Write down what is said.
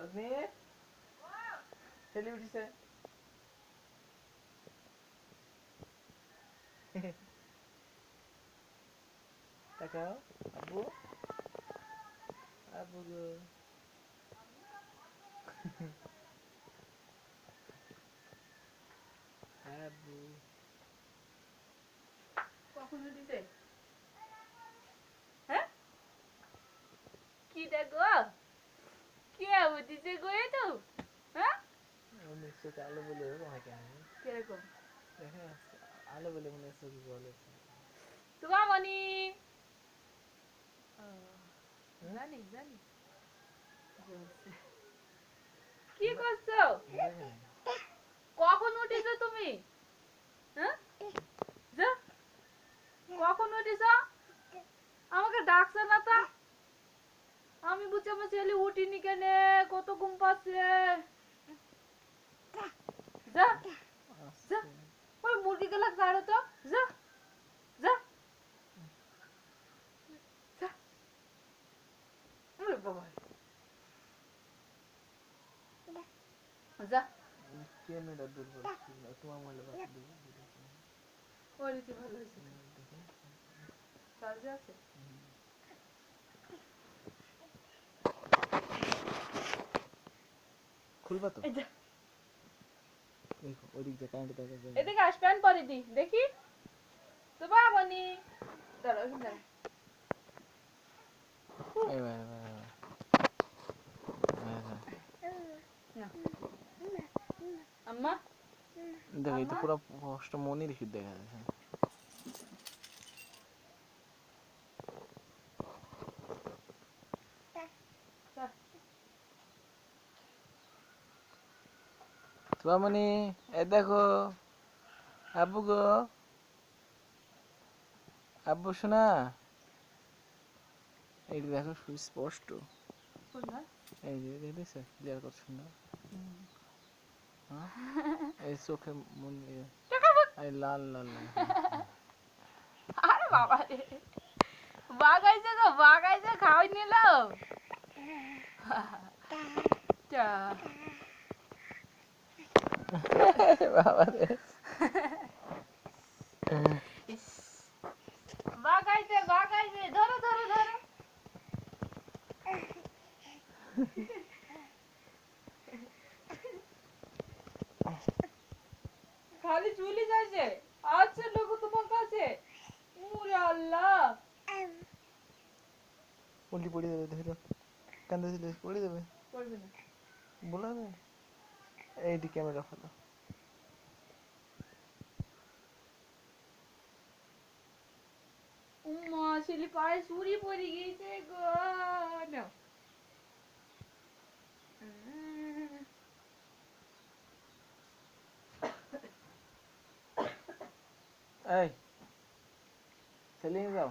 আপনি ছেলে উঠিছে তাকাও আব্বু আব্বু গো আব্বু কখন উঠিছে? হ্যাঁ কি দেখো কে উঠিছে গো এ তো? হ্যাঁ মনে চোখে আলো বলে এরকম হয় কেন কিরকম দেখেন আলো বলে মনে হচ্ছে চোখে জল আছে তুমামণি জানি জানি কি করছো? দেখেন কখন উঠেছো তুমি? হ্যাঁ যা কখন উঠেছো? আমাকে ডাকছো না তা? আমি বুঝছি আমার ছেলে উঠিনি কেন, কত ঘুম পাচ্ছে। যা যা আস্তে ওই মুরগি গুলা ছাড়ো তো, যা যা যা। ওরে বাবা যা ক্যামেরা দুর্বল ছিল তোমার মোবাইলে বাদ দেবো কোয়ালিটি ভালো হয়েছে তো, দেখেন চার্জে আছে। খুলবা তো এই যা দেখো ওই দিক দিয়ে কারেন্ট দেখা যায় এদিকে আস, প্যান পরে দি দেখি তো বাবনি। দাঁড়াও এখানে দাঁড়াও। এবার এবার এবার না আম্মা দেখো এই তো আম্মা পুরো কষ্ট মনে রেখে দেখা যাচ্ছে যা। তোমার মানে এ দেখো আব্বু গো আব্বু শোনা এই দেখো সুস্পষ্ট কোনটা? এই যে দেখছো ক্লিয়ার কত সুন্দর এই চোখে মন এই লাল লাল লাল আরে বাবা রে, বাগাইছে গো বাগাইছে, খাওয়াই নিল। বাবা রে বাগাইছে বাগাইছে, ধরো ধরো ধরো। খালি চুলি যাইছে। আচ্ছা লোক তোমার কাছে, ওরে আল্লাহ। উল্টি পড়ে যাবে ধরো কান্দে দিলে পড়ে যাবে করবে না। বলা যাবে এইটি ক্যামেরা ফেলো উম্মা শিলি পায়ে চুরি পড়ে গিয়েছে গো। নাও। এই সেলিং যাও